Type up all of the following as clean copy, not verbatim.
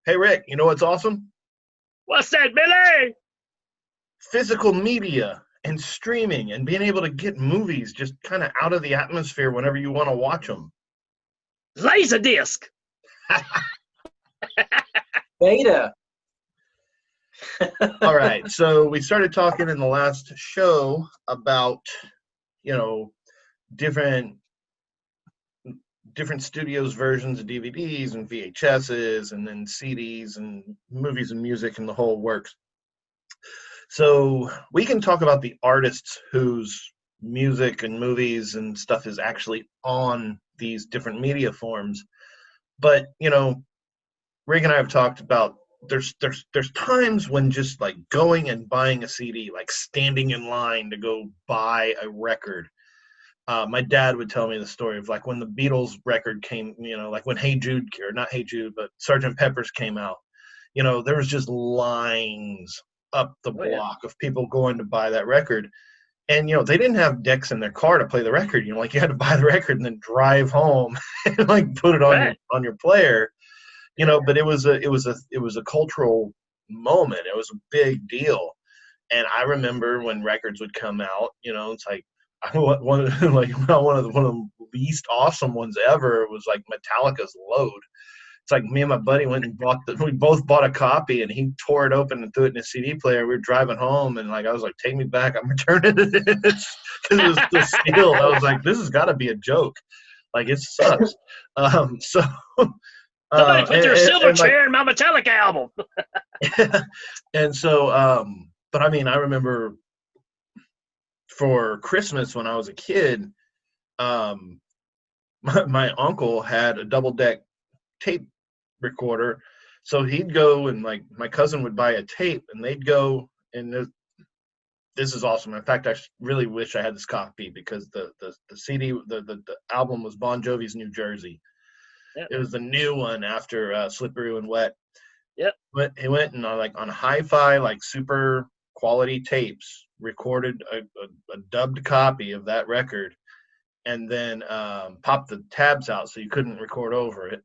Hey, Rick, you know what's awesome? What's that, Billy? Physical media and streaming and being able to get movies just kind of out of the atmosphere whenever you want to watch them. Laser disc. Beta. All right, so we started talking in the last show about, you know, different different studios versions of DVDs and VHSs and then CDs and movies and music and the whole works. So we can talk about the artists whose music and movies and stuff is actually on these different media forms. But, Rick and I have talked about there's times when just like going and buying a CD, like standing in line to go buy a record. My dad would tell me the story of like when the Beatles record came, like when Hey Jude, or not Hey Jude, but Sergeant Pepper's came out. There was just lines up the Oh, yeah. block of people going to buy that record. And, they didn't have decks in their car to play the record. Like you had to buy the record and then drive home and like put it on Right. your player. But it was a cultural moment. It was a big deal. And I remember when records would come out, it's like one of the least awesome ones ever was like Metallica's Load. It's like me and my buddy went and we both bought a copy, and he tore it open and threw it in a CD player. We were driving home, and like I was like, "Take me back! I'm returning it," because it was still sealed. I was like, "This has got to be a joke. Like it sucks." So Somebody put their silver and like, chair in my Metallica album. and so, but I mean, I remember for Christmas when I was a kid, my uncle had a double deck tape recorder, so he'd go and like my cousin would buy a tape, and they'd go and this is awesome. In fact, I really wish I had this copy because the CD, the album was Bon Jovi's New Jersey. Yep. It was the new one after Slippery and Wet. Yep. But he went and on hi-fi, like super quality tapes, recorded a dubbed copy of that record, and then popped the tabs out so you couldn't record over it.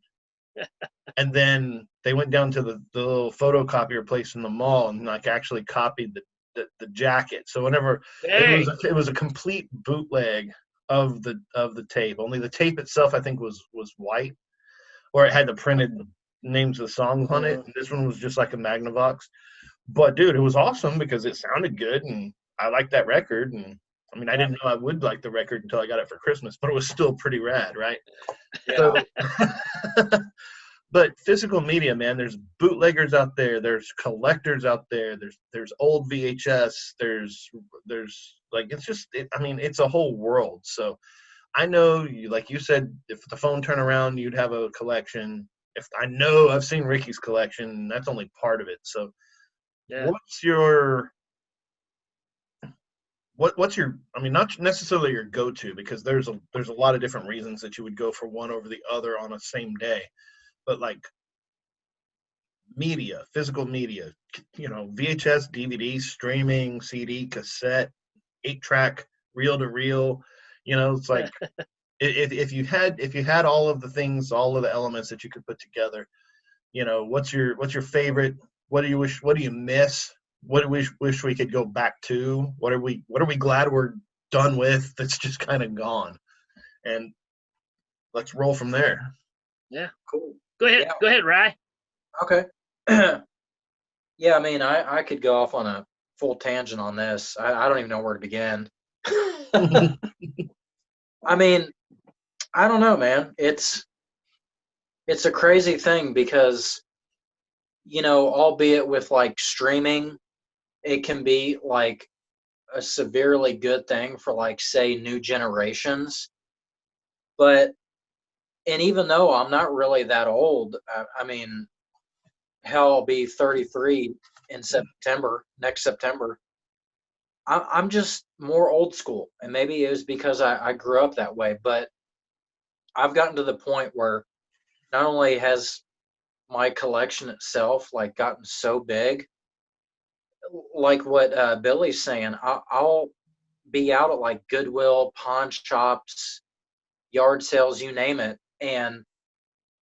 And then they went down to the little photocopier place in the mall and like actually copied the jacket. So whenever Hey. it was a complete bootleg of the tape. Only the tape itself I think was white, or it had the printed names of the songs on it. And this one was just like a Magnavox. But dude, it was awesome because it sounded good and I liked that record. And I mean, I didn't know I would like the record until I got it for Christmas, but it was still pretty rad, right? Yeah. So, but physical media, man, there's bootleggers out there, there's collectors out there, there's old VHS, there's like I mean, it's a whole world. So I know you, like you said, if the phone turned around, you'd have a collection. If I know I've seen Ricky's collection, and that's only part of it. So Yeah. what's your I mean, not necessarily your go-to, because there's a lot of different reasons that you would go for one over the other on a same day. But like media, physical media, VHS, DVD, streaming, CD, cassette, 8-track, reel to reel, it's like if you had all of the things, all of the elements that you could put together, what's your favorite? What do you miss? What do we wish we could go back to? What are we glad we're done with that's just kind of gone? And let's roll from there. Yeah. Cool. Go ahead. Yeah. Go ahead, Ry. Okay. Yeah, I mean, I could go off on a full tangent on this. I don't even know where to begin. I mean, I don't know, man. It's a crazy thing because, albeit with like streaming, it can be like a severely good thing for like, say, new generations. But, and even though I'm not really that old, I mean, hell, I'll be 33 in September, next September. I'm just more old school, and maybe it was because I grew up that way, but I've gotten to the point where not only has my collection itself like gotten so big, like what Billy's saying, I'll be out at like Goodwill, pawn shops, yard sales, you name it, and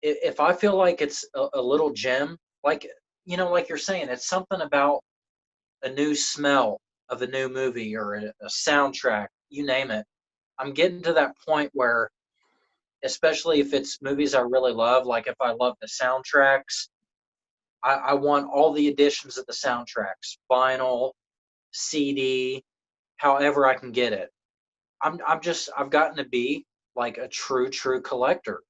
if I feel like it's a little gem like, like you're saying, it's something about a new smell of a new movie or a soundtrack, you name it. I'm getting to that point where, especially if it's movies I really love, like if I love the soundtracks, I want all the editions of the soundtracks, vinyl, CD, however I can get it. I've gotten to be like a true collector.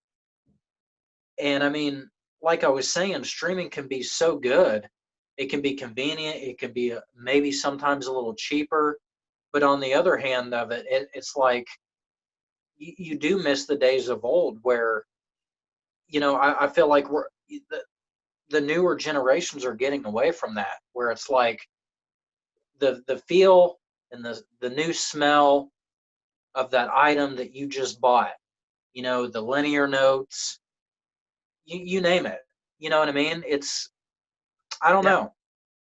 And I mean, like I was saying, streaming can be so good. It can be convenient. It can be maybe sometimes a little cheaper. But on the other hand of it, it's like you do miss the days of old where, I feel like the newer generations are getting away from that, where it's like the feel and the new smell of that item that you just bought, the linear notes, you name it. You know what I mean? I don't know.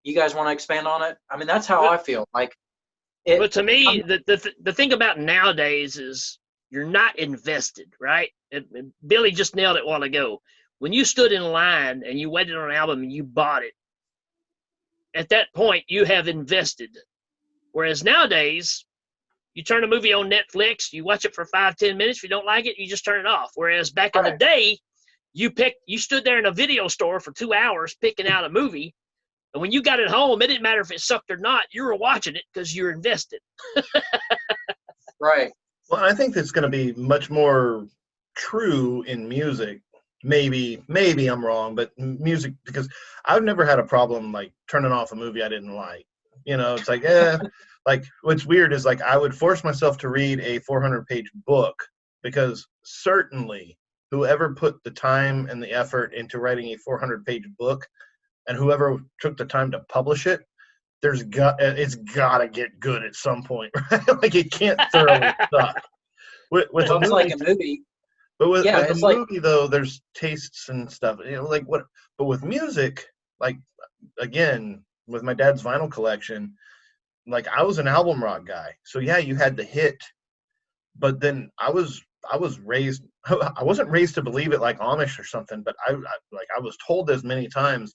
You guys want to expand on it? I mean, that's how I feel. Like, but to me, the thing about nowadays is you're not invested, right? And Billy just nailed it a while ago. When you stood in line and you waited on an album and you bought it, at that point you have invested. Whereas nowadays, you turn a movie on Netflix, you watch it for 5-10 minutes. If you don't like it, you just turn it off. Whereas back in the day, you stood there in a video store for 2 hours picking out a movie. And when you got it home, it didn't matter if it sucked or not. You were watching it because you're invested. Right. Well, I think that's going to be much more true in music. Maybe I'm wrong, but music, because I've never had a problem like turning off a movie I didn't like. It's like, like what's weird is like I would force myself to read a 400-page book because certainly whoever put the time and the effort into writing a 400-page book and whoever took the time to publish it, it's got to get good at some point, right? Like it can't thoroughly suck. With a movie, like a movie. But with a movie, though, there's tastes and stuff. Like what? But with music, like again, with my dad's vinyl collection, like I was an album rock guy. So yeah, you had the hit, but then I was raised. I wasn't raised to believe it like Amish or something, but I was told this many times,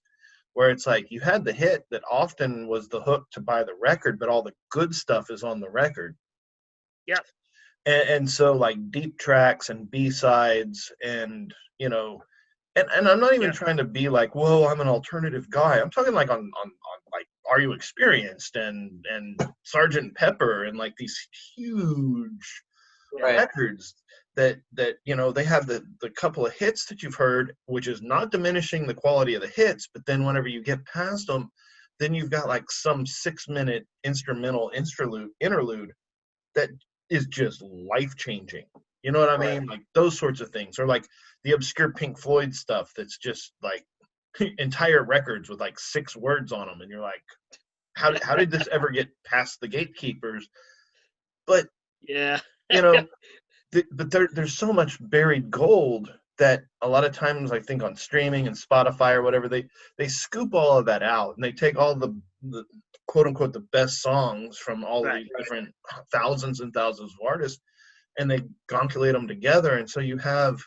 where it's like you had the hit that often was the hook to buy the record, but all the good stuff is on the record. Yeah. And so like deep tracks and B-sides and, and I'm not even trying to be like, whoa, I'm an alternative guy. I'm talking like on like, Are You Experienced and Sergeant Pepper and like these huge records that, they have the couple of hits that you've heard, which is not diminishing the quality of the hits. But then whenever you get past them, then you've got like some 6-minute instrumental interlude that is just life-changing. You know what I mean? Like those sorts of things. Or like the obscure Pink Floyd stuff that's just like entire records with like 6 words on them. And you're like, how did this ever get past the gatekeepers? But, but there's so much buried gold that a lot of times I think on streaming and Spotify or whatever, they scoop all of that out and they take all the quote unquote the best songs from all the different thousands and thousands of artists, and they gonkulate them together, and so you have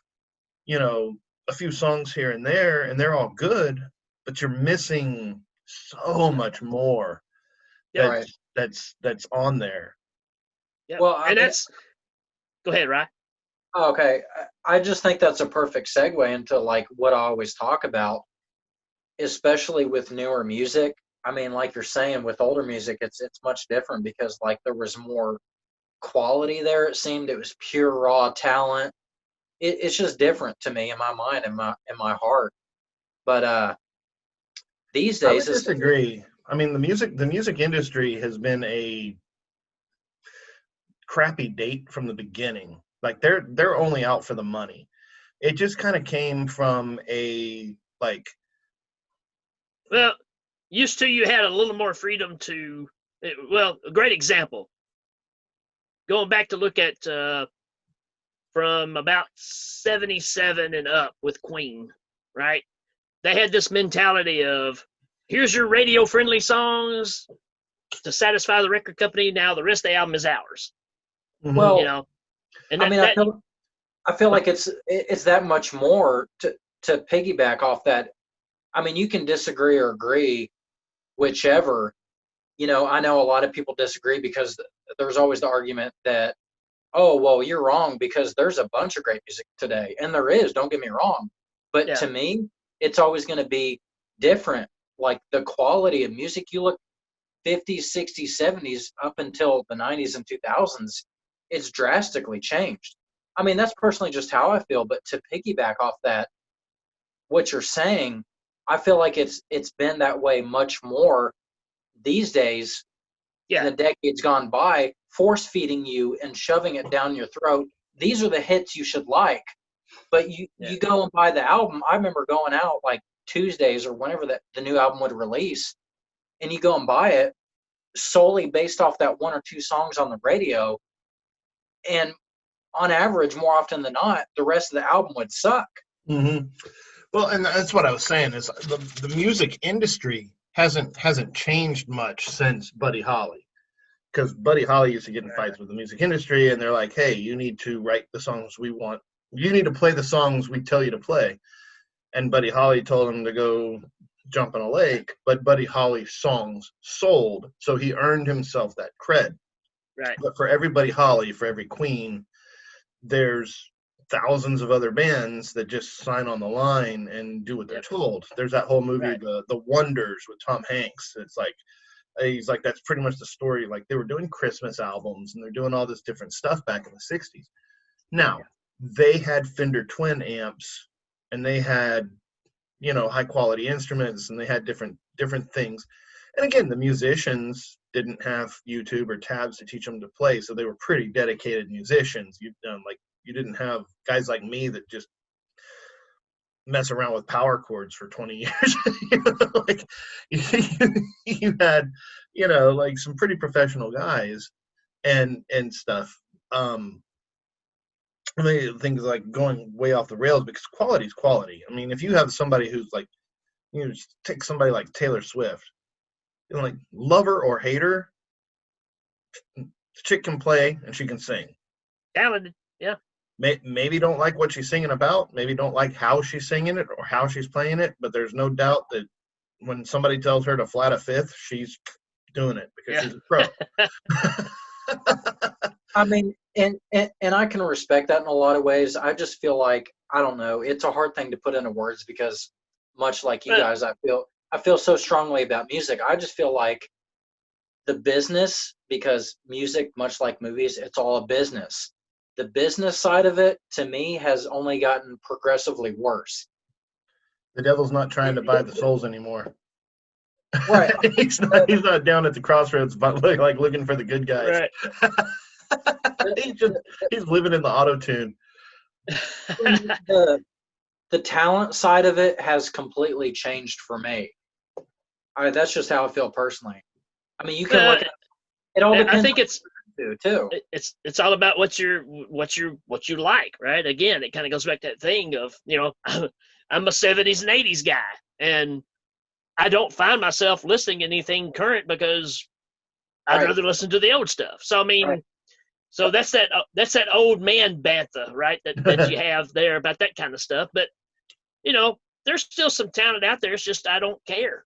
a few songs here and there, and they're all good, but you're missing so much more that's on there. Well, and go ahead, Ry. Okay, I just think that's a perfect segue into like what I always talk about, especially with newer music. I mean, like you're saying, with older music, it's much different because like there was more quality there. It seemed it was pure raw talent. It's just different to me in my mind, in my heart. But these days, I would disagree. I mean, the music industry has been a crappy date from the beginning. Like they're only out for the money. It just kind of came from a like. Well, used to you had a little more freedom to. Well, a great example. Going back to look at from about 77 and up with Queen, right? They had this mentality of, here's your radio-friendly songs to satisfy the record company. Now the rest of the album is ours. Well, and I feel like it's that much more to piggyback off that. I mean, you can disagree or agree, whichever. You know, I know a lot of people disagree because there's always the argument that, oh, well, you're wrong because there's a bunch of great music today. And there is, don't get me wrong. But Yeah. to me, it's always going to be different. Like the quality of music, you look 50s, 60s, 70s up until the 90s and 2000s, it's drastically changed. I mean, that's personally just how I feel. But to piggyback off that, what you're saying, I feel like it's been that way much more these days in Yeah. the decades gone by, force feeding you and shoving it down your throat. These are the hits you should like, but you go and buy the album. I remember going out like Tuesdays or whenever the new album would release, and you go and buy it solely based off that one or two songs on the radio, and on average, more often than not, the rest of the album would suck. Mm-hmm. Well, and that's what I was saying is the music industry hasn't changed much since Buddy Holly, because Buddy Holly used to get in fights with the music industry, and they're like, "Hey, you need to write the songs we want. You need to play the songs we tell you to play." And Buddy Holly told him to go jump in a lake, but Buddy Holly's songs sold, so he earned himself that cred. Right. But for every Buddy Holly, for every Queen, there's thousands of other bands that just sign on the line and do what they're told. There's that whole movie, Right. the Wonders with Tom Hanks. It's like, he's like, that's pretty much the story. Like they were doing Christmas albums and they're doing all this different stuff back in the 60s. Now, they had Fender twin amps and they had, you know, high quality instruments and they had different things. And again, the musicians didn't have YouTube or tabs to teach them to play, so they were pretty dedicated musicians. You didn't have guys like me that just mess around with power chords for 20 years. You know, like you had, you know, like some pretty professional guys and stuff. I mean, things like going way off the rails because quality is quality. I mean, if you have somebody who's like, you know, just take somebody like Taylor Swift, you know, like love her or hate her, the chick can play and she can sing. Talented. Yeah. Maybe don't like what she's singing about, maybe don't like how she's singing it or how she's playing it, but there's no doubt that when somebody tells her to flat a fifth, she's doing it because she's a pro. I mean, and I can respect that in a lot of ways. I just feel like, I don't know, it's a hard thing to put into words because much like you guys, I feel so strongly about music. I just feel like the business, because music, much like movies, it's all a business. The business side of it, to me, has only gotten progressively worse. The devil's not trying to buy the souls anymore. Right. he's not down at the crossroads, but like looking for the good guys. Right. he's living in the auto tune. The talent side of it has completely changed for me. That's just how I feel personally. I mean, you can look at it. All depends. I think it's too. It's all about what you like, right? Again, it kind of goes back to that thing of, you know, I'm a 70s and 80s guy, and I don't find myself listening to anything current because I'd rather listen to the old stuff. So I mean, so that's that old man bantha, right? That you have there about that kind of stuff. But you know, there's still some talent out there. It's just I don't care.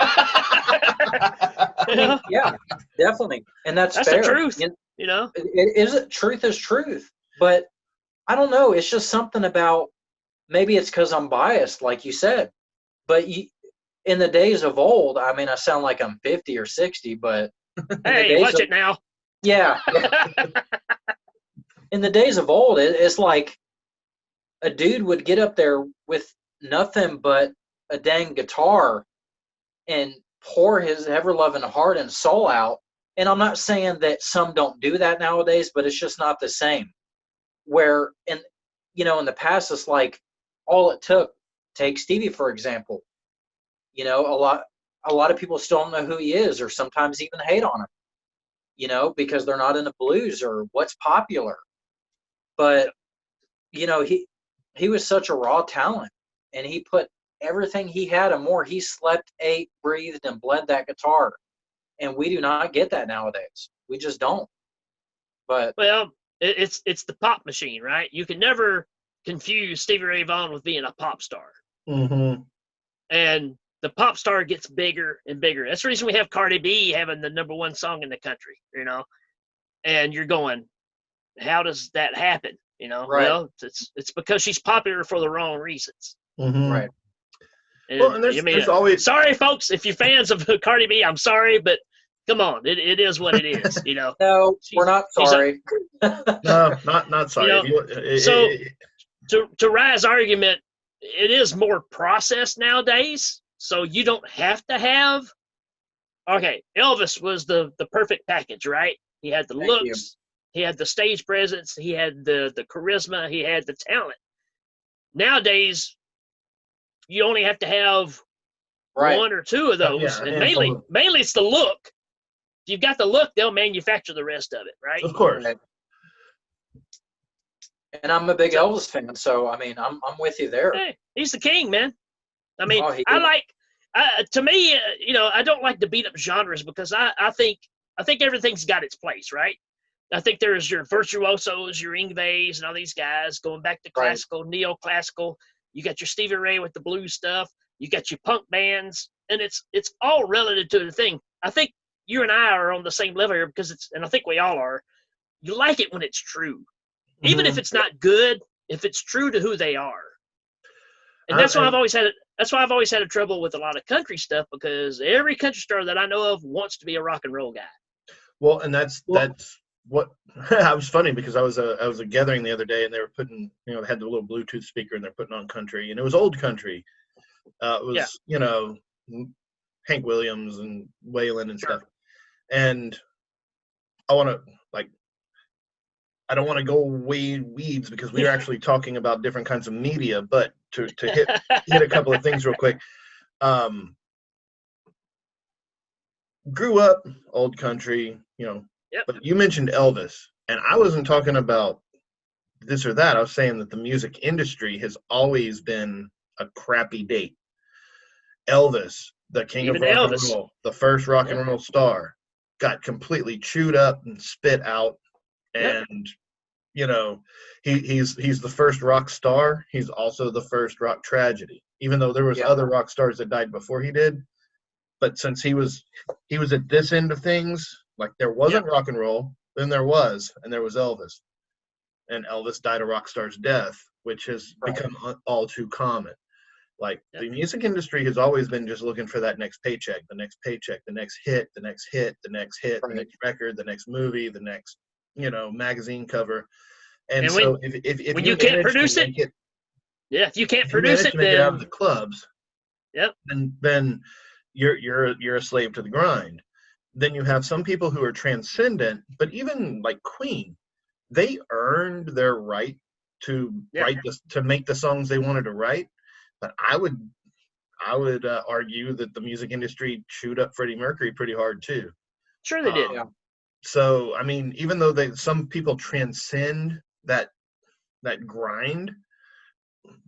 I mean, yeah, definitely, and that's fair. The truth. You know, truth is truth, but I don't know. It's just something about, maybe it's because I'm biased, like you said. But in the days of old, I mean, I sound like I'm 50 or 60, but hey, watch it now. Yeah. In the days of old, it's like a dude would get up there with nothing but a dang guitar and pour his ever-loving heart and soul out. And I'm not saying that some don't do that nowadays, but it's just not the same. Where, in the past, it's like all it took. Take Stevie, for example. You know, a lot of people still don't know who he is, or sometimes even hate on him, you know, because they're not into blues or what's popular. But, you know, he was such a raw talent, and he put everything he had and more. He slept, ate, breathed, and bled that guitar. And we do not get that nowadays. We just don't. But well, it's the pop machine, right? You can never confuse Stevie Ray Vaughan with being a pop star. Mm-hmm. and the pop star gets bigger and bigger. That's the reason we have Cardi B having the #1 song in the country, and you're going, how does that happen? Right. Well, it's because she's popular for the wrong reasons. Mm-hmm. Right. Well, and there's always, sorry, folks, if you're fans of Cardi B, I'm sorry, but come on, it is what it is, No, we're not sorry. no, not sorry. So to Ry's argument, it is more processed nowadays, so you don't have to have. Okay, Elvis was the perfect package, right? He had the looks, he had the stage presence, he had the charisma, he had the talent. Nowadays, you only have to have one or two of those, and mainly it's the look. If you've got the look, they'll manufacture the rest of it, right? Of course. Right. And I'm a big Elvis fan, so I mean, I'm with you there. Hey, he's the king, man. I mean, to me, I don't like to beat up genres because I think everything's got its place, right? I think there's your virtuosos, your Yngwies, and all these guys going back to classical, neoclassical. You got your Stevie Ray with the blues stuff. You got your punk bands, and it's all relative to the thing. I think you and I are on the same level here and I think we all are. You like it when it's true, even if it's not good. If it's true to who they are, and that's why I've always had it. That's why I've always had a trouble with a lot of country stuff, because every country star that I know of wants to be a rock and roll guy. Well, and that's what I was funny because I was a gathering the other day, and they were putting, they had the little Bluetooth speaker, and they're putting on country, and it was old country. It was Hank Williams and Waylon and stuff. And I don't want to go weeds because we were actually talking about different kinds of media, but to hit a couple of things real quick. Grew up old country, but you mentioned Elvis, and I wasn't talking about this or that. I was saying that the music industry has always been a crappy date. Elvis, the king of rock and roll, the first rock and roll star, got completely chewed up and spit out, and he's the first rock star. He's also the first rock tragedy, even though there was other rock stars that died before he did. But since he was at this end of things, like there wasn't rock and roll, then there was Elvis, and Elvis died a rock star's death, which has become all too common. Like the music industry has always been just looking for that next paycheck, the next paycheck, the next hit, the next hit, the next hit, the next record, the next movie, the next magazine cover. And so if when you can't produce it, if you can't produce it, then make it out of the clubs, then you're a slave to the grind. Then you have some people who are transcendent, but even like Queen, they earned their right to write to make the songs they wanted to write. But I would argue that the music industry chewed up Freddie Mercury pretty hard too. Sure, they did. So I mean, even though some people transcend that grind,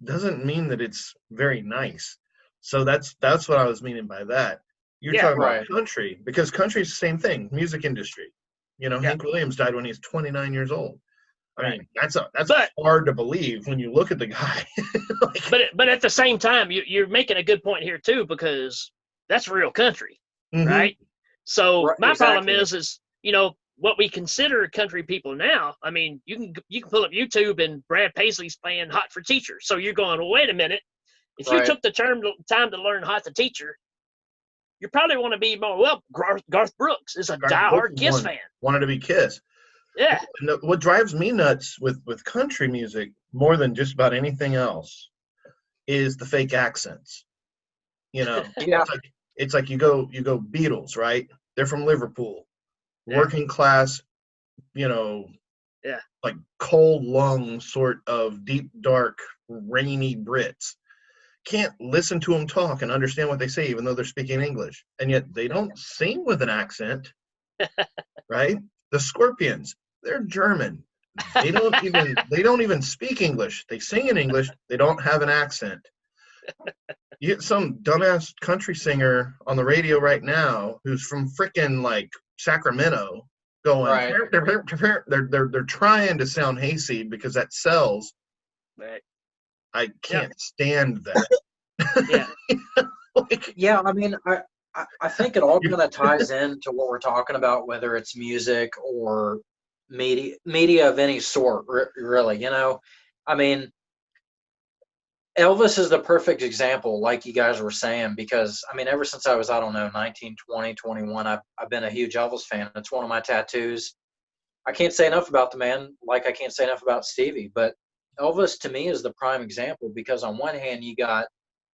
doesn't mean that it's very nice. So that's what I was meaning by that. You're talking about country, because country's the same thing. Music industry. Hank Williams died when he was 29 years old. I mean, that's hard to believe when you look at the guy. but at the same time, you're making a good point here too, because that's real country, right? So my problem is what we consider country people now. I mean, you can pull up YouTube and Brad Paisley's playing "Hot for Teacher." So you're going, well, wait a minute. If you took the time to learn "Hot to Teacher," you probably want to be more. Well, Garth Brooks is a diehard Kiss fan. Wanted to be Kiss. Yeah. And what drives me nuts with country music more than just about anything else is the fake accents. It's like you go Beatles, right? They're from Liverpool, working class, like cold lung sort of deep, dark, rainy Brits. Can't listen to them talk and understand what they say, even though they're speaking English, and yet they don't sing with an accent, right? The Scorpions, they're German. They don't even speak English. They sing in English. They don't have an accent. You get some dumbass country singer on the radio right now who's from frickin' like Sacramento going. They're trying to sound hayseed because that sells. Right. I can't stand that. Like, Yeah, I mean, I think it all kind of ties into what we're talking about, whether it's music or media of any sort, really. You know, I mean, Elvis is the perfect example, like you guys were saying, because I mean, ever since I was, I don't know, 19, 20, 21, I've been a huge Elvis fan. It's one of my tattoos. I can't say enough about the man, like I can't say enough about Stevie, but Elvis to me is the prime example because on one hand you got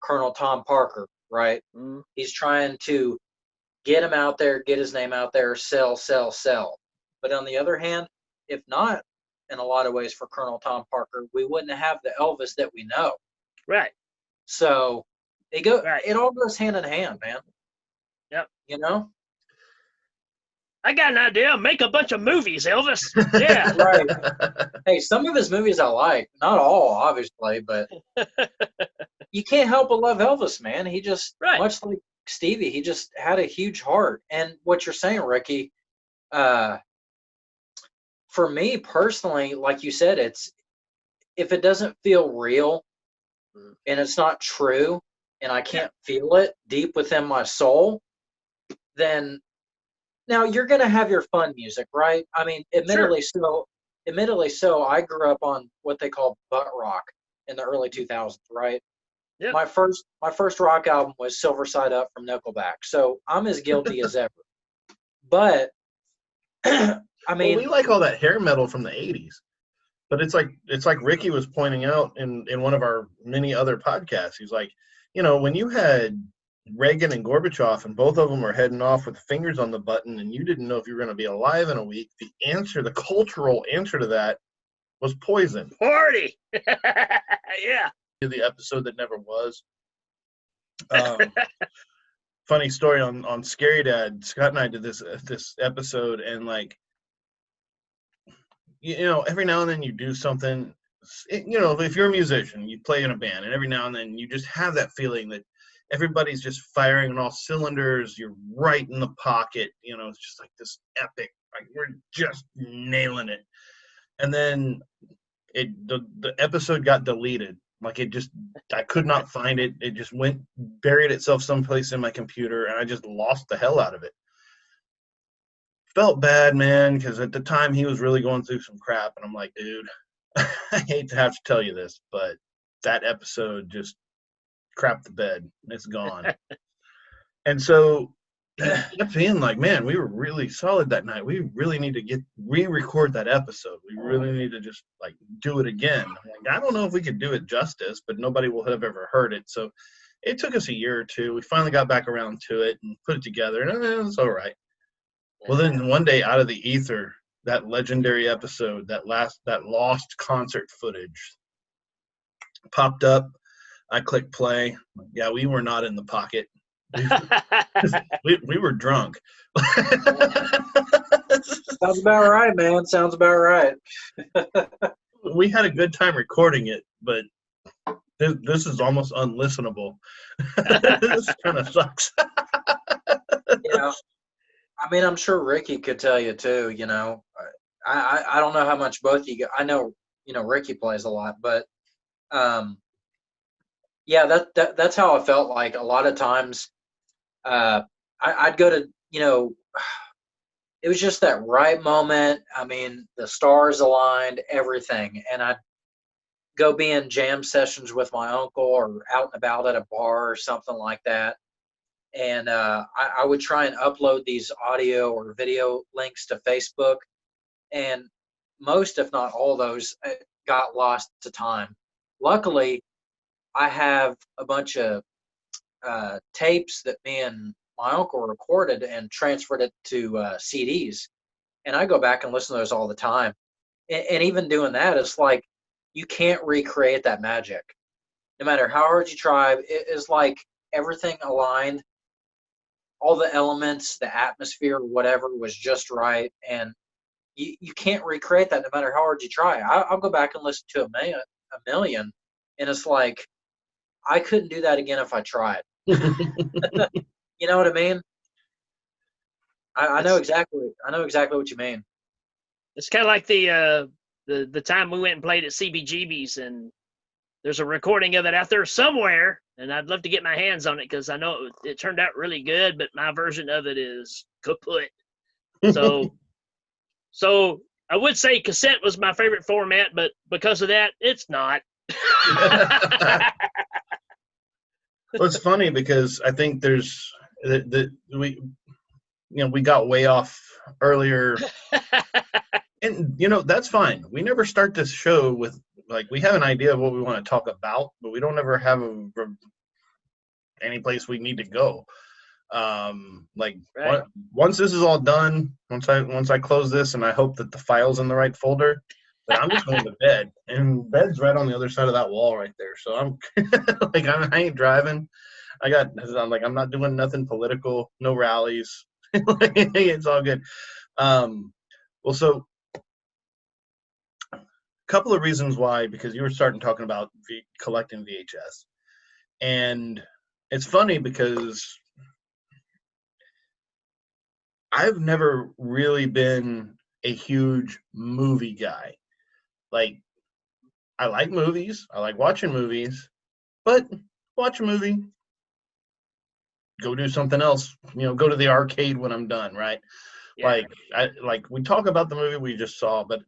Colonel Tom Parker, right? Mm. He's trying to get him out there, get his name out there, sell, sell, sell. But on the other hand, if not in a lot of ways for Colonel Tom Parker, we wouldn't have the Elvis that we know. Right. So Right. it all goes hand in hand, man. Yep. You know? I got an idea. Make a bunch of movies, Elvis. Yeah. Right. Hey, some of his movies I like. Not all, obviously, but you can't help but love Elvis, man. He just, Right. much like Stevie, he just had a huge heart. And what you're saying, Ricky, for me personally, like you said, it's if it doesn't feel real and it's not true and I can't feel it deep within my soul, then now you're gonna have your fun music, right? I mean, admittedly so I grew up on what they call butt rock in the early 2000s, right? Yep. My first rock album was Silver Side Up from Nickelback. So I'm as guilty as ever. But I mean, well, we like all that hair metal from the 80s. But it's like Ricky was pointing out in one of our many other podcasts. He's like, you know, when you had Reagan and Gorbachev and both of them were heading off with fingers on the button and you didn't know if you were going to be alive in a week, the cultural answer to that was Poison. Party. Yeah. The episode that never was. Funny story on Scary Dad. Scott and I did this episode, and like, you know, every now and then you do something. You know, if you're a musician, you play in a band, and every now and then you just have that feeling that everybody's just firing on all cylinders. You're right in the pocket. You know, it's just like this epic. Like we're just nailing it. And then the episode got deleted. Like I could not find it. It just buried itself someplace in my computer, and I just lost the hell out of it. Felt bad, man, because at the time he was really going through some crap, and I'm like, dude, I hate to have to tell you this, but that episode just crapped the bed. It's gone. And so he kept being like, man, we were really solid that night. We really need to re-record that episode. We really need to just like do it again. I'm like, I don't know if we could do it justice, but nobody will have ever heard it. So it took us a year or two. We finally got back around to it and put it together, and it was all right. Well, then one day out of the ether, that legendary episode, that lost concert footage popped up. I clicked play. Yeah, we were not in the pocket. We were drunk. sounds about right, man. Sounds about right. We had a good time recording it, but this is almost unlistenable. This kind of sucks. Yeah. I mean, I'm sure Ricky could tell you too. You know, I don't know how much both you. I know, you know, Ricky plays a lot, but yeah, that's how I felt like a lot of times. I'd go to, you know, it was just that right moment. I mean, the stars aligned, everything, and I'd go be in jam sessions with my uncle or out and about at a bar or something like that. And I would try and upload these audio or video links to Facebook, and most, if not all, those got lost to time. Luckily, I have a bunch of tapes that me and my uncle recorded and transferred it to CDs, and I go back and listen to those all the time. And even doing that, it's like you can't recreate that magic, no matter how hard you try. It is like everything aligned. All the elements, the atmosphere, whatever was just right. And you can't recreate that no matter how hard you try. I'll go back and listen to a million, and it's like, I couldn't do that again if I tried. You know what I mean? I know exactly what you mean. It's kind of like the time we went and played at CBGB's, and there's a recording of it out there somewhere, and I'd love to get my hands on it because I know it turned out really good, but my version of it is kaput. So, so I would say cassette was my favorite format, but because of that, it's not. Well, it's funny because I think there's we got way off earlier, and that's fine. We never start this show with we have an idea of what we want to talk about, but we don't ever have any place we need to go. Right. Once this is all done, once I close this, and I hope that the file's in the right folder, then I'm just going to bed, and bed's right on the other side of that wall right there. So I'm I ain't driving. I'm not doing nothing political, no rallies. It's all good. Well, so a couple of reasons why, because you were starting talking about collecting VHS, and it's funny because I've never really been a huge movie guy. I like movies. I like watching movies, but watch a movie, go do something else. Go to the arcade when I'm done, right? Yeah. We talk about the movie we just saw, but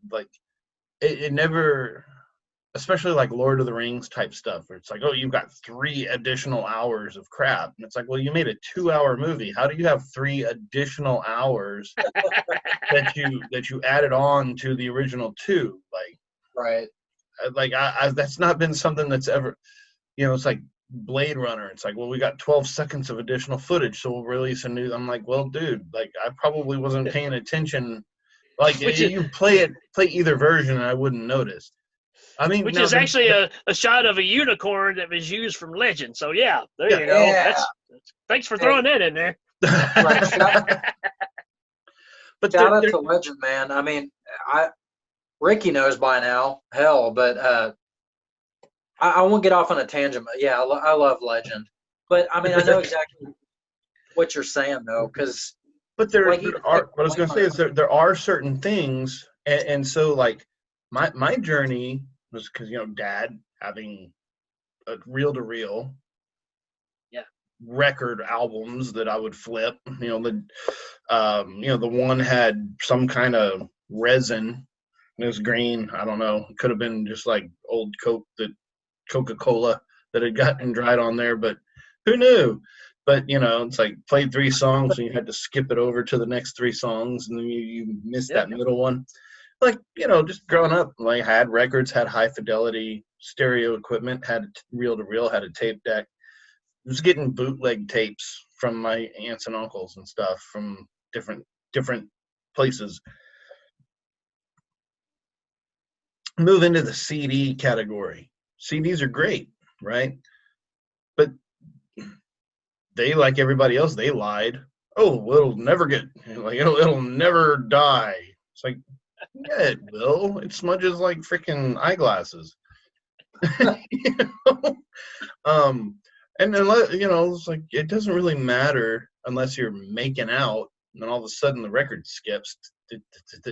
it never, especially Lord of the Rings type stuff, where it's oh, you've got 3 additional hours of crap, and it's well, you made a 2-hour movie. How do you have 3 additional hours that you added on to the original 2? Right. That's not been something that's ever, it's like Blade Runner. It's well, we got 12 seconds of additional footage, so we'll release a new. I'm well, dude, I probably wasn't paying attention. You play either version and I wouldn't notice. I mean, which is actually a shot of a unicorn that was used from Legend. So yeah, there you go. Yeah. Thanks for throwing that in there. But shout out to Legend, man. I mean, Ricky knows by now, hell, but I won't get off on a tangent. But yeah, I love Legend, but I mean, I know exactly what you're saying though, because. But there are. What I was going to say is there are certain things, and so my journey was because Dad having a reel-to-reel, record albums that I would flip. The one had some kind of resin. It was green. I don't know. It could have been just old Coca-Cola that had gotten dried on there, but who knew? But it's played 3 songs and you had to skip it over to the next 3 songs, and then you missed that middle one. Just growing up, I had records, had high fidelity stereo equipment, had reel-to-reel, had a tape deck. I was getting bootleg tapes from my aunts and uncles and stuff from different places. Move into the CD category. CDs are great, right? But they, like everybody else, they lied. Oh, well, it'll never get it'll never die. It's yeah, it will. It smudges like freaking eyeglasses. And then it's it doesn't really matter unless you're making out, and then all of a sudden the record skips. You're just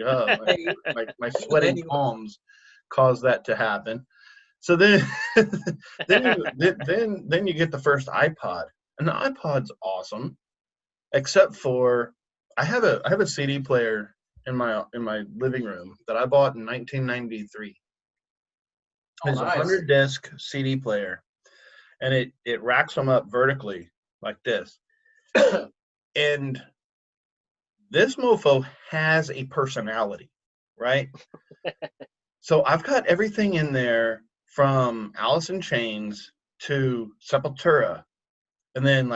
oh, my sweating palms caused that to happen. So then then you get the first iPod, and the iPod's awesome, except for I have a CD player in my living room that I bought in 1993. It's a 100-disc CD player, and it racks them up vertically like this. And this mofo has a personality, right? So I've got everything in there from Alice in Chains to Sepultura, and then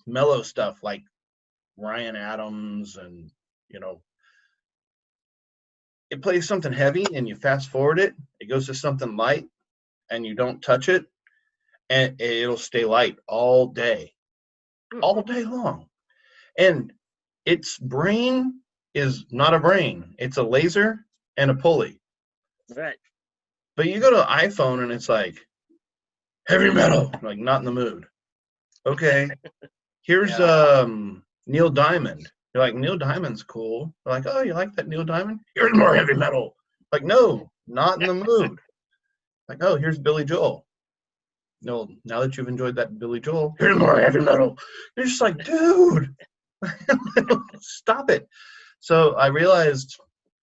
mellow stuff like Ryan Adams, and it plays something heavy and you fast forward it goes to something light and you don't touch it, and it'll stay light all day long. And its brain is not a brain, it's a laser and a pulley. Right. But you go to iPhone and it's heavy metal, not in the mood. Okay. Here's Neil Diamond. You're Neil Diamond's cool. They're oh, you like that Neil Diamond? Here's more heavy metal. Like, no, not in the mood. Like, oh, here's Billy Joel. No, now that you've enjoyed that Billy Joel, here's more heavy metal. You're just like, dude, stop it. So I realized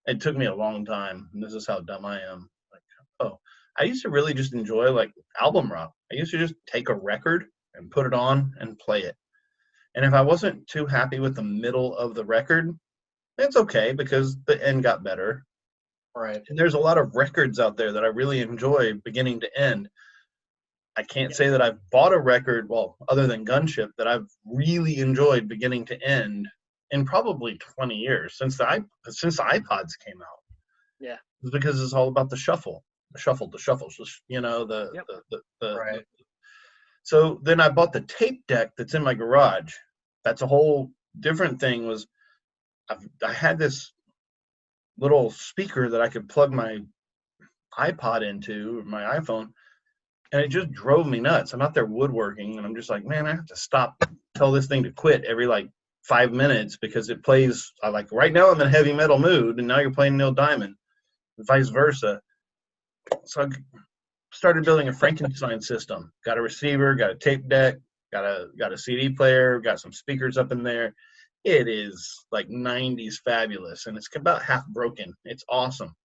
it took me a long time, and this is how dumb I am. Like, oh, I used to really just enjoy like album rock. I used to just take a record and put it on and play it. And if I wasn't too happy with the middle of the record, it's okay because the end got better. Right. And there's a lot of records out there that I really enjoy beginning to end. I can't say that I've bought a record, well, other than Gunship, that I've really enjoyed beginning to end in probably 20 years since the iPods came out. Yeah. It's because it's all about the shuffle, the shuffles, you know, Right. So then I bought the tape deck that's in my garage. That's a whole different thing. I had this little speaker that I could plug my iPod into, or my iPhone, and it just drove me nuts. I'm out there woodworking, and I'm just like, man, I have to stop, tell this thing to quit every like 5 minutes because it plays. Like right now I'm in a heavy metal mood, and now you're playing Neil Diamond, and vice versa. So I started building a Frankenstein system. Got a receiver, got a tape deck, got a CD player, got some speakers up in there. It is like 90s fabulous, and it's about half broken. It's awesome.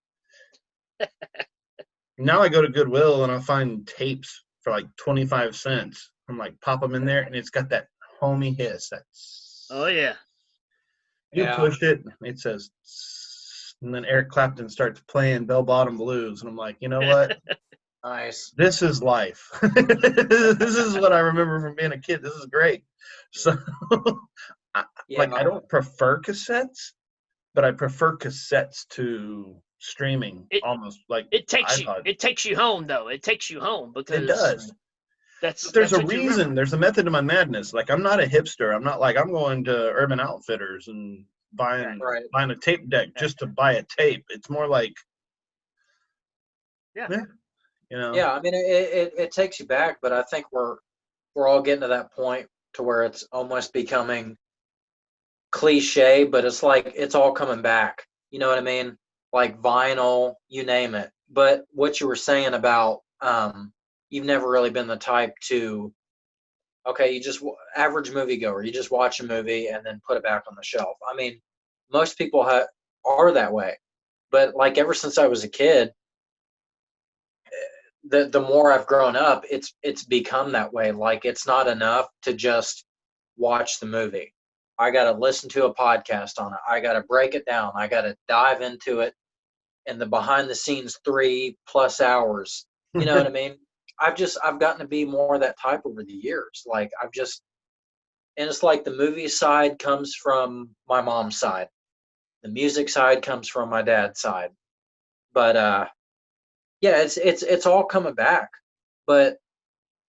Now I go to Goodwill and I find tapes for like 25 cents. I'm like, pop them in there, and it's got that homey hiss. Oh yeah. You push it, it says, and then Eric Clapton starts playing Bell Bottom Blues, and I'm like, you know what? Nice. This is life. This is what I remember from being a kid. This is great. So, I don't prefer cassettes, but I prefer cassettes to streaming almost like it takes iPod. it takes you home though. It takes you home because it does. There's a reason. There's a method to my madness. Like, I'm not a hipster. I'm not like I'm going to Urban Outfitters and buying a tape deck just to buy a tape. It's more like, you know. Yeah, I mean, it takes you back, but I think we're all getting to that point to where it's almost becoming cliche, but it's like it's all coming back. You know what I mean? Like vinyl, you name it. But what you were saying about you've never really been the type to, okay, you just average moviegoer, you just watch a movie and then put it back on the shelf. I mean, most people are that way, but like ever since I was a kid, the more I've grown up, it's become that way. Like, it's not enough to just watch the movie. I got to listen to a podcast on it. I got to break it down. I got to dive into it in the behind the scenes 3+ hours. You know what I mean? I've gotten to be more that type over the years. Like, and it's like the movie side comes from my mom's side. The music side comes from my dad's side. But, yeah, it's all coming back. But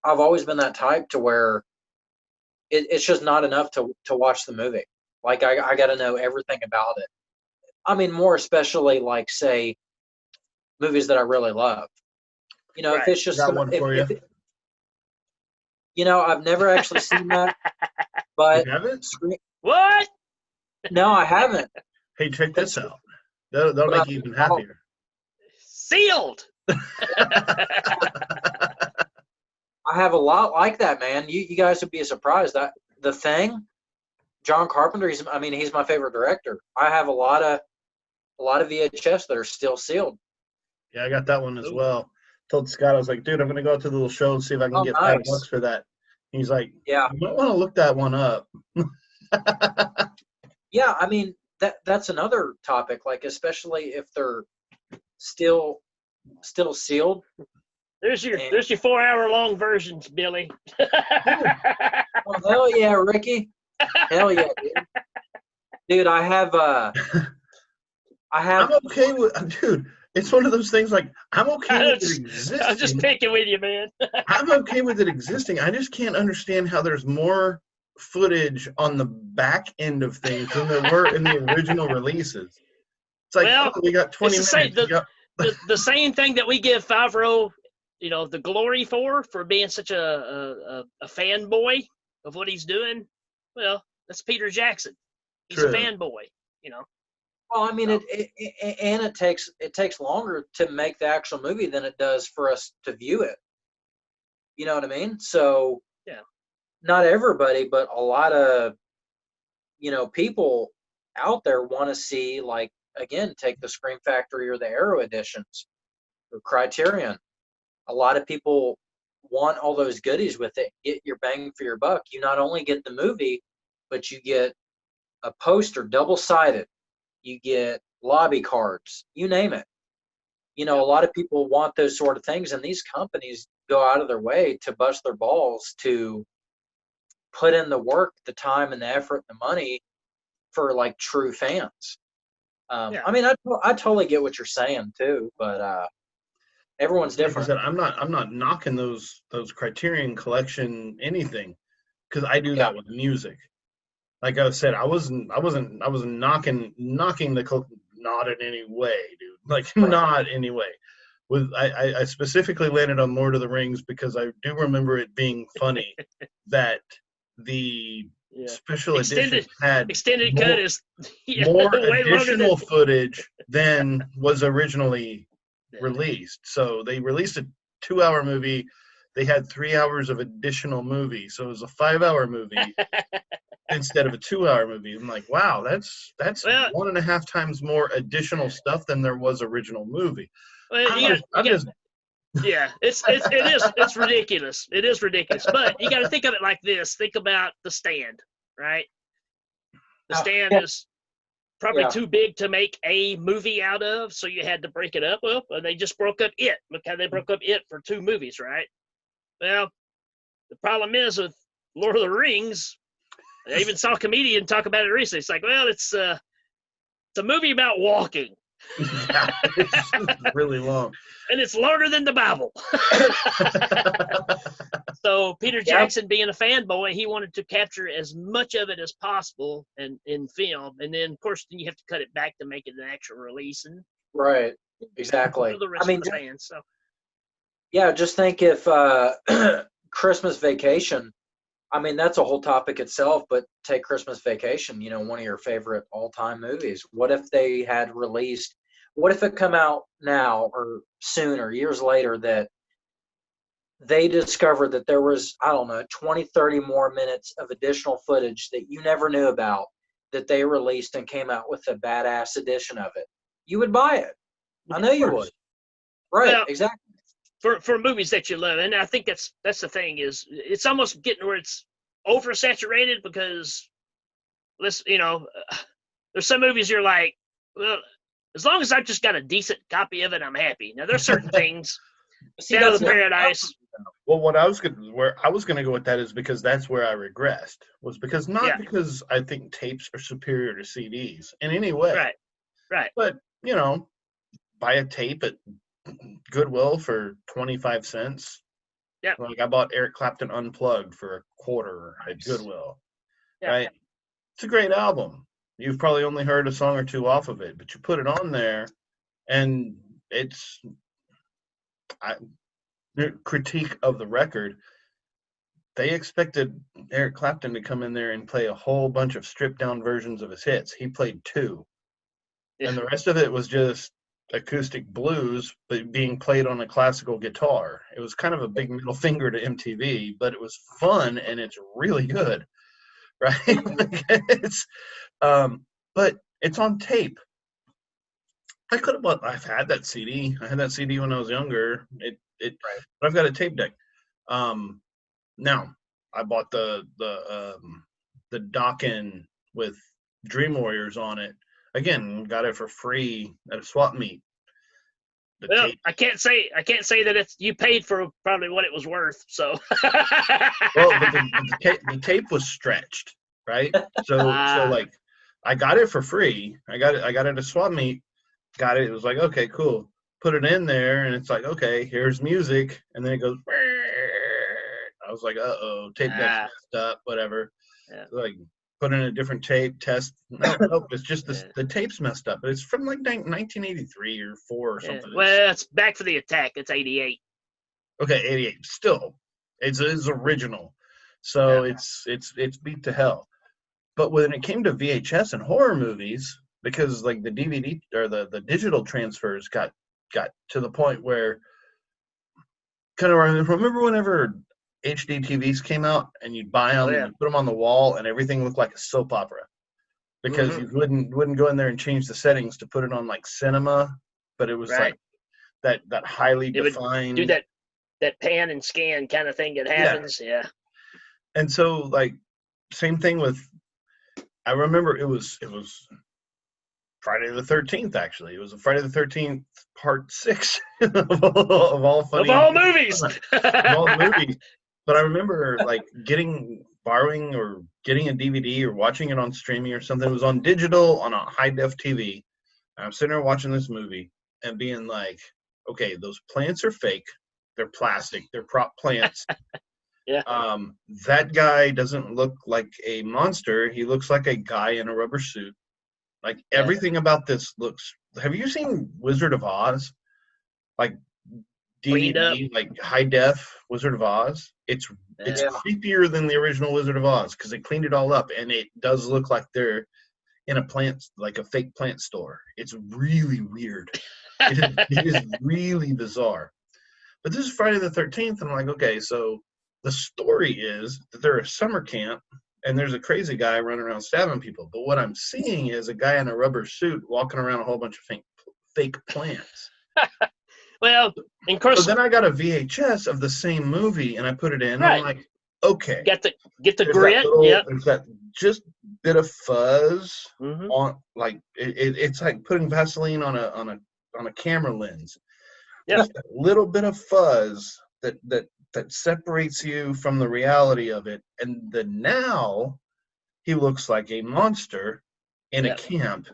I've always been that type to where it's just not enough to watch the movie. Like, I got to know everything about it. I mean, more especially like, say, movies that I really love. You know, if it's just one for you. You know, I've never actually seen that. But you haven't? What? No, I haven't. Hey, check this out. That'll make you even happier. Sealed. I have a lot like that, man. You guys would be surprised. That The Thing, John Carpenter. He's my favorite director. I have a lot of VHS that are still sealed. Yeah, I got that one as well. Told Scott, I was like, dude, I'm gonna go out to the little show and see if I can get $5 for that. He's like, yeah, you might want to look that one up. Yeah, I mean that's another topic. Like, especially if they're still sealed. There's your 4-hour-long versions, Billy. Oh, hell yeah, Ricky. Hell yeah, dude. I'm okay with, dude. It's one of those things, like, I'm okay with it existing. I'm just picking with you, man. I'm okay with it existing. I just can't understand how there's more footage on the back end of things than there were in the original releases. It's like, well, we got 20 minutes. The same thing that we give Favreau, the glory for being such a fanboy of what he's doing. Well, that's Peter Jackson. He's a fanboy, Well, I mean, So, it takes longer to make the actual movie than it does for us to view it. You know what I mean? So yeah. not everybody, but a lot of people out there want to see, like, again, take the Scream Factory or the Arrow editions or Criterion. A lot of people want all those goodies with it. Get your bang for your buck. You not only get the movie, but you get a poster, double-sided. You get lobby cards. You name it. A lot of people want those sort of things, and these companies go out of their way to bust their balls to put in the work, the time, and the effort, and the money for, like, true fans. Yeah. I mean, I totally get what you're saying too, but everyone's Like I different. said, I'm not knocking those Criterion Collection anything, because I do Yeah, that with music. Like I said, I wasn't knocking the not in any way, dude. Like right. not any way. I specifically landed on Lord of the Rings because I do remember it being funny that the Yeah. special edition had Extended cut more, is more way longer than additional footage than was originally yeah. released. So they released a 2-hour movie. They had 3 hours of additional movie. So it was a 5-hour movie instead of a 2-hour movie. I'm like, wow, that's Well, 1.5 times more additional stuff than there was original movie. you I'm got just yeah, it's ridiculous. It is ridiculous. But you got to think of it like this. Think about The Stand, right? The Stand Yeah, is probably yeah, too big to make a movie out of, so you had to break it up. Well, they just broke up It. Look how they broke up It for 2 movies, right? Well, the problem is with Lord of the Rings. I even saw a comedian talk about it recently. It's like, well, it's a movie about walking. yeah, it's really long. And it's longer than the Bible. So Peter Jackson, being a fanboy, he wanted to capture as much of it as possible in film. And then, of course, then you have to cut it back to make it an actual release. And right, exactly. the rest I mean, of the fans. So yeah, just think if Christmas Vacation. I mean, that's a whole topic itself, but take Christmas Vacation, one of your favorite all-time movies. What if they had released, what if it come out now or soon or years later that they discovered that there was, I don't know, 20, 30 more minutes of additional footage that you never knew about that they released and came out with a badass edition of it? You would buy it. I know you would. Right, well, exactly. For movies that you love, and I think that's the thing, is it's almost getting where it's oversaturated because there's some movies you're like, well, as long as I just got a decent copy of it, I'm happy. Now there's certain things. See, Down that's to Paradise. Well, where I was gonna go with that is because that's where I regressed, was because not Yeah. because I think tapes are superior to CDs in any way, Right. but buy a tape at Goodwill for 25 cents. Yeah. Like I bought Eric Clapton Unplugged for a quarter at Goodwill. Yeah. Right? It's a great album. You've probably only heard a song or two off of it, but you put it on there, and it's critique of the record. They expected Eric Clapton to come in there and play a whole bunch of stripped down versions of his hits. He played 2, and the rest of it was just acoustic blues, but being played on a classical guitar. It was kind of a big middle finger to MTV, but it was fun and it's really good, right? But it's on tape. I've had that CD. I had that CD when I was younger. But I've got a tape deck. Now I bought the Dokken with Dream Warriors on it. Again, got it for free at a swap meet. Well, I can't say that you paid for probably what it was worth. So, well, but the tape was stretched, right? So like, I got it for free. I got it at a swap meet. Got it. It was like, okay, cool. Put it in there, and it's like, okay, here's music, and then it goes. I was like, tape deck's messed up. Whatever. Yeah. So, like, put in a different tape, test. Nope, it's just the tape's messed up. But it's from like 1983 or 4 or something. Well, it's Back for the Attack. It's 88. Okay, 88. Still, it's original. So it's beat to hell. But when it came to VHS and horror movies, because like the DVD or the digital transfers got to the point where kind of remember whenever HD TVs came out and you'd buy them Oh, and yeah. you put them on the wall and everything looked like a soap opera because you wouldn't go in there and change the settings to put it on like cinema, but it was Right. like that highly It would defined. do that pan and scan kind of thing that happens. Yeah. And so like same thing with, I remember it was Friday the 13th, actually. It was a Friday the 13th part 6 of all funny. Of all movies. Of all movies. But I remember like borrowing or getting a DVD or watching it on streaming or something. It was on digital on a high def TV. And I'm sitting there watching this movie and being like, okay, those plants are fake. They're plastic. They're prop plants. Yeah. That guy doesn't look like a monster. He looks like a guy in a rubber suit. Like everything about this looks. Have you seen Wizard of Oz? Like DVD, like high def Wizard of Oz. It's creepier than the original Wizard of Oz because they cleaned it all up, and it does look like they're in a plant, like a fake plant store. It's really weird. It is really bizarre. But this is Friday the 13th, and I'm like, okay, so the story is that they're at summer camp, and there's a crazy guy running around stabbing people. But what I'm seeing is a guy in a rubber suit walking around a whole bunch of fake plants. Well, of course. So then I got a VHS of the same movie, and I put it in, and I'm like, okay. Get the grit. There's that just bit of fuzz on, like it's like putting Vaseline on a camera lens. Yeah. Just a little bit of fuzz that separates you from the reality of it, and then now he looks like a monster in a camp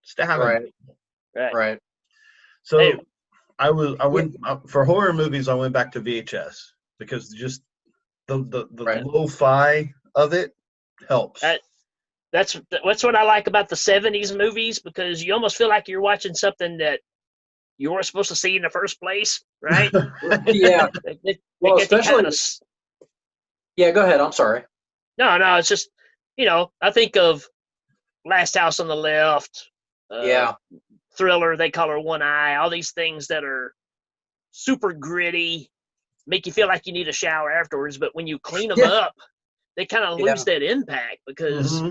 stabbing people. Right. So I went for horror movies. I went back to VHS because just the lo-fi of it helps. That's what I like about the 70s movies, because you almost feel like you're watching something that you weren't supposed to see in the first place, right? Yeah. Well, especially. Yeah, go ahead. I'm sorry. No, it's just, I think of Last House on the Left. Thriller, They Color One Eye. All these things that are super gritty, make you feel like you need a shower afterwards. But when you clean them up, they kind of lose that impact because,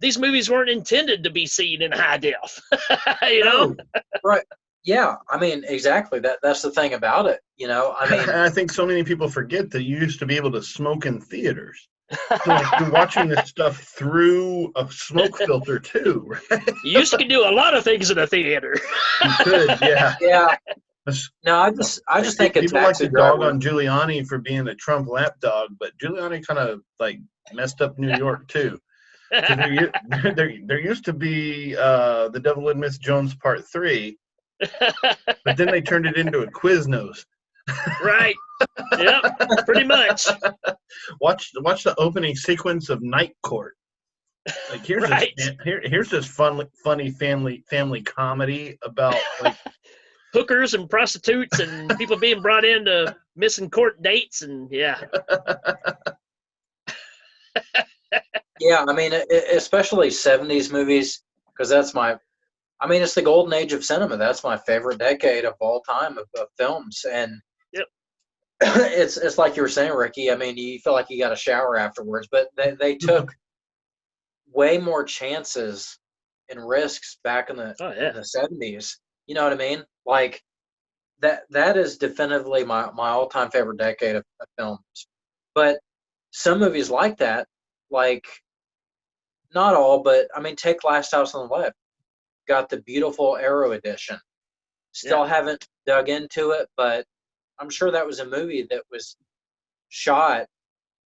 these movies weren't intended to be seen in high def. Right. Yeah, I mean, exactly. That's the thing about it. I mean, I think so many people forget that you used to be able to smoke in theaters. So like you're watching this stuff through a smoke filter too, right? You used to do a lot of things in a theater. You could, yeah. Yeah. No, I just think people like to dog on Giuliani for being a Trump lapdog, but Giuliani kind of like messed up New York too. There used to be The Devil and Miss Jones Part 3, but then they turned it into a Quiznos. Right. Yep. Pretty much. Watch the opening sequence of Night Court. Like here's this funny family comedy about like hookers and prostitutes and people being brought in to missing court dates and Yeah, I mean, especially 70s movies, because it's the golden age of cinema. That's my favorite decade of all time of films. And it's like you were saying, Ricky. I mean, you feel like you got a shower afterwards, but they took way more chances and risks back in the 70s. You know what I mean? Like that is definitively my all-time favorite decade of films. But some movies like that, like not all, but I mean, take Last House on the Left. Got the beautiful Arrow edition. Still haven't dug into it, but I'm sure that was a movie that was shot.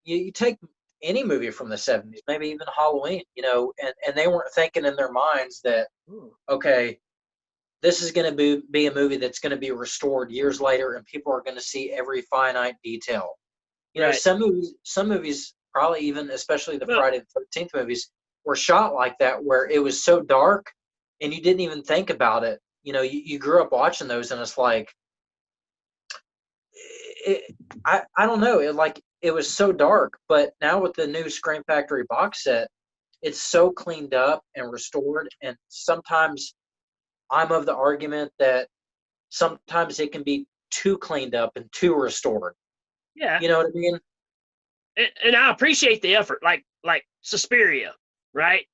You take any movie from the 70s, maybe even Halloween, and they weren't thinking in their minds that, okay, this is going to be a movie that's going to be restored years later and people are going to see every finite detail. Some movies, probably even, especially the Friday the 13th movies, were shot like that, where it was so dark and you didn't even think about it. You grew up watching those, and it's like, I don't know. It was so dark, but now with the new Scream Factory box set, it's so cleaned up and restored. And sometimes I'm of the argument that sometimes it can be too cleaned up and too restored. Yeah. You know what I mean? And I appreciate the effort, like Suspiria, right?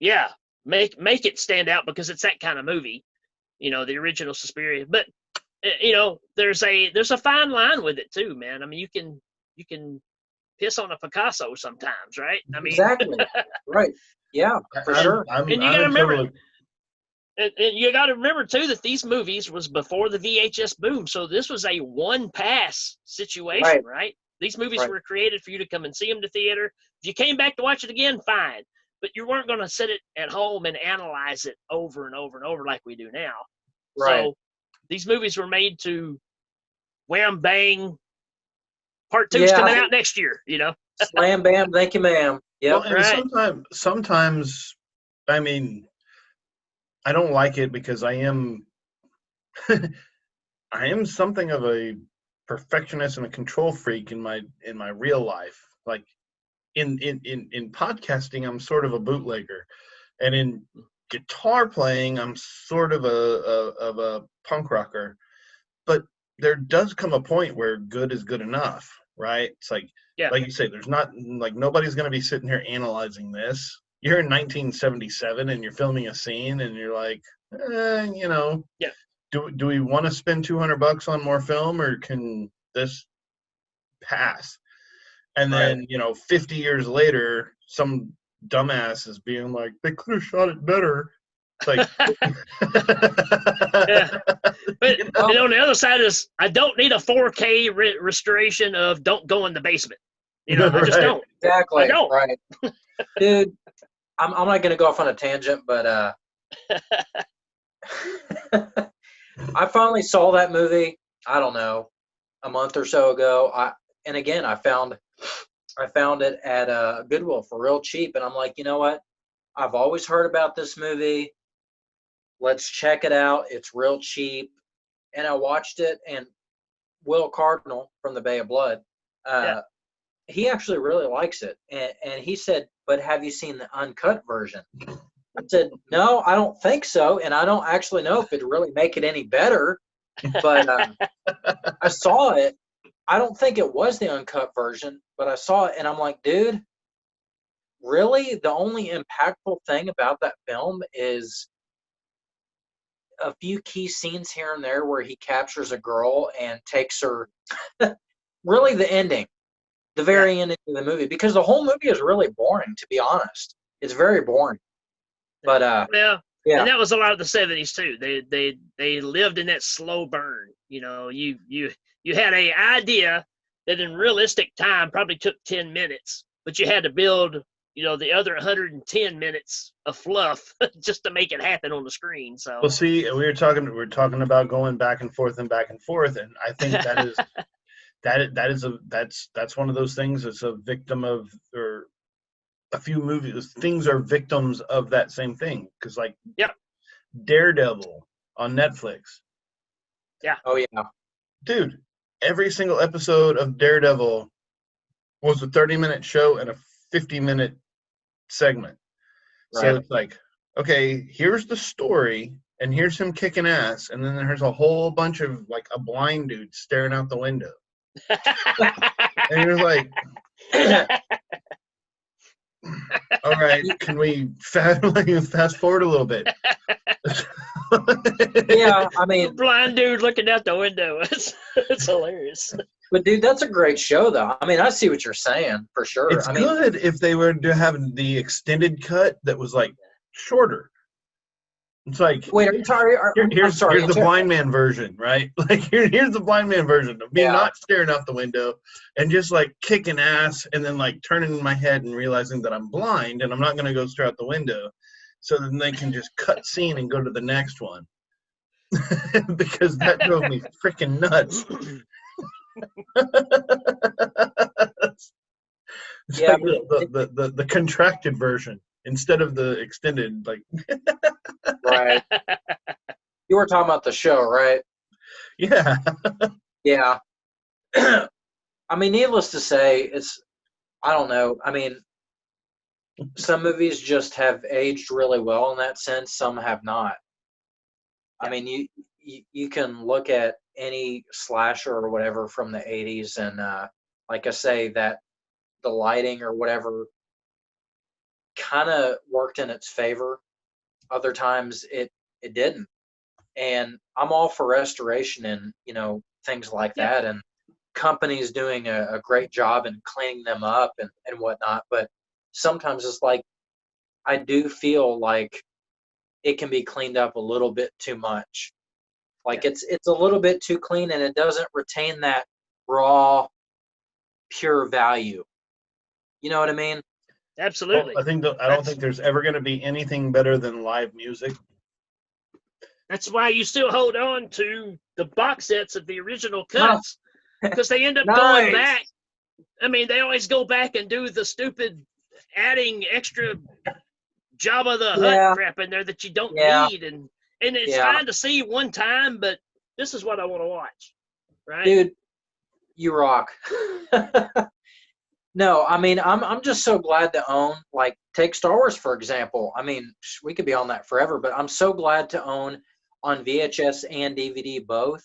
Yeah, make it stand out because it's that kind of movie, the original Suspiria. But there's a fine line with it too, man. I mean, you can piss on a Picasso sometimes, right? I mean, Exactly. Right. Yeah, for sure. and you I'm got to in remember, total. and you got to remember too that these movies was before the VHS boom, so this was a one pass situation, right? These movies were created for you to come and see them to theater. If you came back to watch it again, fine, but you weren't going to sit it at home and analyze it over and over and over like we do now. Right. So these movies were made to wham bang. Part 2's coming out next year, Slam bam, thank you, ma'am. Yep. Well, and sometimes, I mean, I don't like it because I am something of a perfectionist and a control freak in my real life. Like in podcasting, I'm sort of a bootlegger, and in guitar playing, I'm sort of a punk rocker. But there does come a point where good is good enough, right? It's like you say, there's not like nobody's going to be sitting here analyzing this. You're in 1977 and you're filming a scene, and you're like, do we want to spend $200 on more film, or can this pass? And then 50 years later, some dumbass is being like, they could have shot it better. It's like, yeah. But on the other side is, I don't need a 4K restoration of Don't Go in the Basement. I just don't. Exactly. I don't. Right. Dude, I'm not going to go off on a tangent, but I finally saw that movie, I don't know, a month or so ago. I found it at Goodwill for real cheap, and I'm like, you know what? I've always heard about this movie. Let's check it out. It's real cheap. And I watched it, and Will Cardinal from the Bay of Blood, he actually really likes it. And he said, but have you seen the uncut version? I said, no, I don't think so. And I don't actually know if it'd really make it any better. But I saw it. I don't think it was the uncut version, but I saw it, and I'm like, dude, really? The only impactful thing about that film is a few key scenes here and there where he captures a girl and takes her. Really, the ending, the very ending of the movie, because the whole movie is really boring, to be honest. It's very boring. But and that was a lot of the 70s too. They lived in that slow burn. You had a idea that in realistic time probably took 10 minutes, but you had to build the other 110 minutes of fluff just to make it happen on the screen. So well, see, we're talking about going back and forth, and I think that is that's one of those things that's a victim of, or a few movies, things are victims of that same thing. Because Daredevil on Netflix. Yeah. Oh yeah. Dude, every single episode of Daredevil was a 30-minute show and a 50-minute segment. Right. So it's like, okay, here's the story, and here's him kicking ass, and then there's a whole bunch of like a blind dude staring out the window. And you're like, all right, can we fast forward a little bit? Yeah, I mean, blind dude looking out the window. It's hilarious. But dude, that's a great show, though. I mean, I see what you're saying for sure. It's good if they were to have the extended cut that was like shorter. It's like, wait, are you sorry? Here's the blind man version, right? Like here's the blind man version of me not staring out the window and just like kicking ass, and then like turning my head and realizing that I'm blind and I'm not going to go stare out the window, so then they can just cut scene and go to the next one. Because that drove me freaking nuts. It's like the contracted version instead of the extended, like. Right. You were talking about the show, right? Yeah. Yeah. I mean, needless to say, I don't know. I mean, some movies just have aged really well in that sense. Some have not. I mean, you can look at any slasher or whatever from the 80s, and like I say, that the lighting or whatever kind of worked in its favor. Other times it didn't. And I'm all for restoration and, things like Yeah, that, and companies doing a great job in cleaning them up and whatnot. But sometimes it's like, I do feel like it can be cleaned up a little bit too much. Like yeah, it's a little bit too clean, and it doesn't retain that raw, pure value. You know what I mean? Well, absolutely. I don't think there's ever going to be anything better than live music. That's why you still hold on to the box sets of the original Oh, cuts, because they end up going nice. back. I mean, they always go back and do the stupid adding extra Jabba the Hutt Yeah, crap in there that you don't yeah, need, and it's yeah. fine to see one time, but this is what I want to watch, right? Dude, you rock. No, I mean, I'm just so glad to own, like, take Star Wars, for example. I mean, we could be on that forever, but I'm so glad to own on VHS and DVD both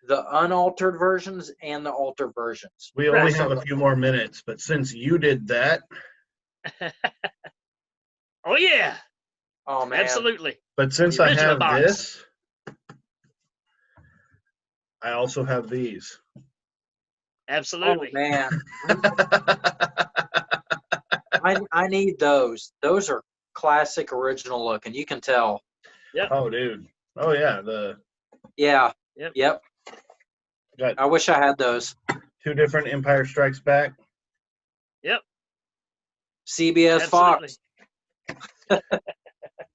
the unaltered versions and the altered versions. We I'm only Right. so have a glad. few more minutes, but since you did that, Oh yeah, Oh man, absolutely. but The since I original have box. this, I also have these. oh Absolutely. man, I need those. Those are classic, original looking. You can tell. Yep. Oh, dude. Oh, yeah. Yeah, Yep. yep. Got I wish I had those. two different Empire Strikes Back. Yep. CBS Absolutely. Fox.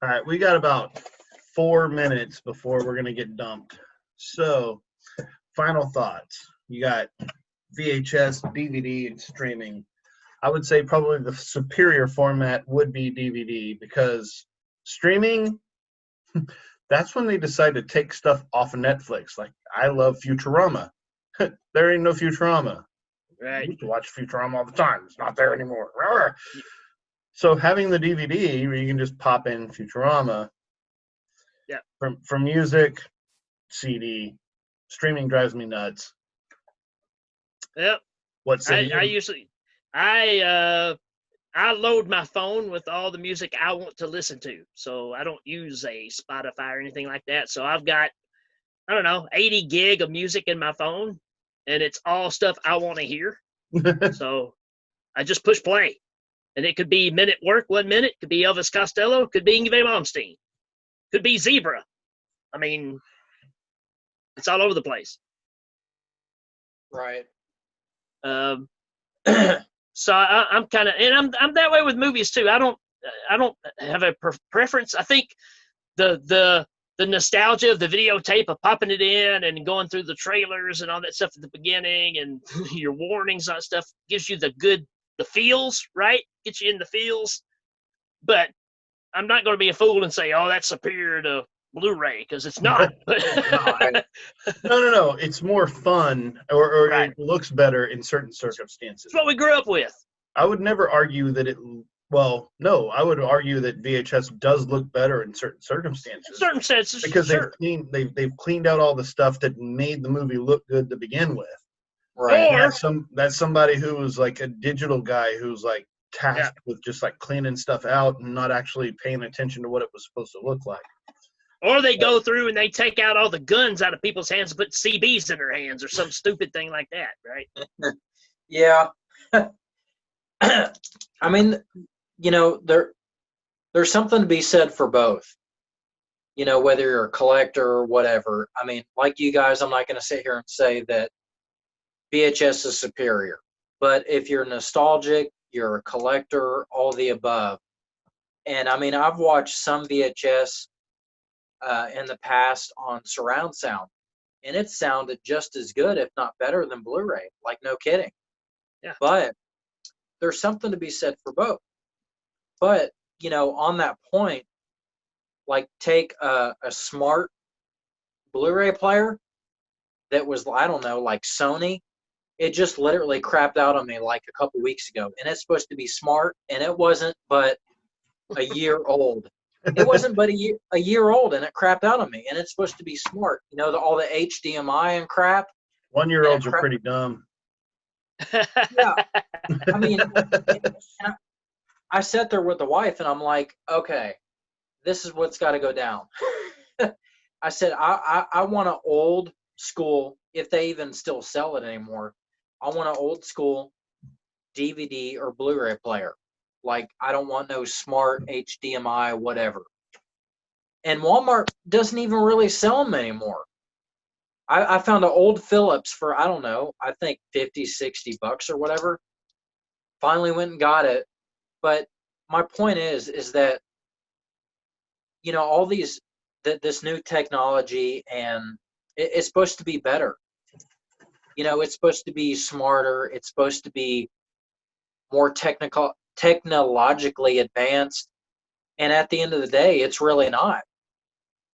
All right, we got about 4 minutes before we're gonna get dumped. So, final thoughts. You got VHS, DVD, and streaming. I would say probably the superior format would be DVD because streaming, that's when they decide to take stuff off of Netflix. Like, I love Futurama. There ain't no Futurama. I Right. used to watch Futurama all the time. It's not there anymore. So having the DVD where you can just pop in Futurama Yeah. from music, CD, streaming drives me nuts. Yep. What say I you? usually I load my phone with all the music I want to listen to. So I don't use a Spotify or anything like that. So I've got, I don't know, 80 gig of music in my phone, and it's all stuff I want to hear. So I just push play. And it could be Men at Work 1 minute, could be Elvis Costello, could be Yngwie Malmsteen, could be Zebra. I mean, it's all over the place. Right. Um, so I'm kind of, and I'm that way with movies too. I don't have a preference. I think the nostalgia of the videotape of popping it in and going through the trailers and all that stuff at the beginning and your warnings on stuff gives you the feels, right? Gets you in the feels. But I'm not going to be a fool and say, oh, that's superior to Blu-ray, because it's not. No. It's more fun, or Right. it looks better in certain It's circumstances. what we grew up with. I would never argue that it. Well, no, I would argue that VHS does look better in certain In circumstances certain senses, because sure. they've cleaned out all the stuff that made the movie look good to begin with. Right. Or That's somebody who was like a digital guy who's like tasked with just like cleaning stuff out and not actually paying attention to what it was supposed to look like. Or they go through and they take out all the guns out of people's hands and put CBs in their hands or some stupid thing like that, right? Yeah. I mean, there's something to be said for both. Whether you're a collector or whatever. I mean, like you guys, I'm not going to sit here and say that VHS is superior. But if you're nostalgic, you're a collector, all the above. And I mean, I've watched some VHS in the past on surround sound, and it sounded just as good, if not better, than Blu-ray. Like, no kidding. Yeah. But there's something to be said for both. But, on that point, like, take a smart Blu-ray player that was, I don't know, like Sony, It just literally crapped out on me like a couple weeks ago, and it's supposed to be smart, and it wasn't but a year old. It wasn't but a year old, and it crapped out on me. And it's supposed to be smart, you know, all the HDMI and crap. 1-year-olds are pretty dumb. Yeah, I mean, I sat there with the wife, and I'm like, okay, this is what's got to go down. I said, I want an old school, if they even still sell it anymore. I want an old school DVD or Blu-ray player. Like, I don't want no smart HDMI, whatever. And Walmart doesn't even really sell them anymore. I found an old Philips for, I don't know, I think 50, 60 bucks or whatever. Finally went and got it. But my point is that, you know, all these, this new technology, and it's supposed to be better. You know, it's supposed to be smarter. It's supposed to be more technologically advanced. And at the end of the day, it's really not.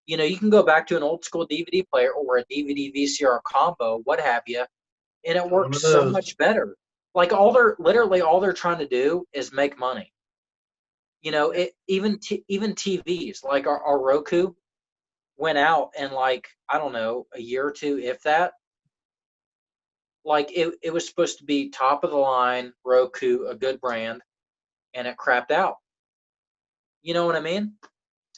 You know, you can go back to an old school DVD player or a DVD VCR combo, what have you, and it works so much better. Like literally all they're trying to do is make money. You know, even TVs like our Roku went out, and like, I don't know, a year or two, if that. Like it was supposed to be top of the line Roku, a good brand, and it crapped out. You know what I mean?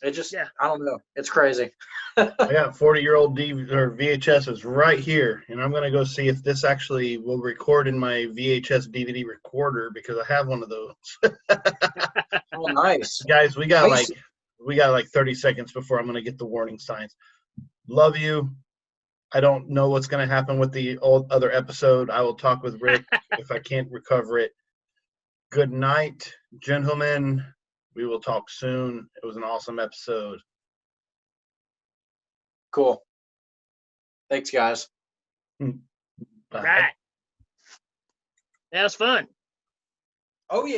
It just, yeah. I don't know. It's crazy. I got 40-year-old VHSs right here, and I'm going to go see if this actually will record in my VHS DVD recorder, because I have one of those. Oh, nice. Guys, we got like 30 seconds before I'm going to get the warning signs. Love you. I don't know what's going to happen with the other episode. I will talk with Rick if I can't recover it. Good night, gentlemen. We will talk soon. It was an awesome episode. Cool. Thanks, guys. Bye. Right. That was fun. Oh, yeah.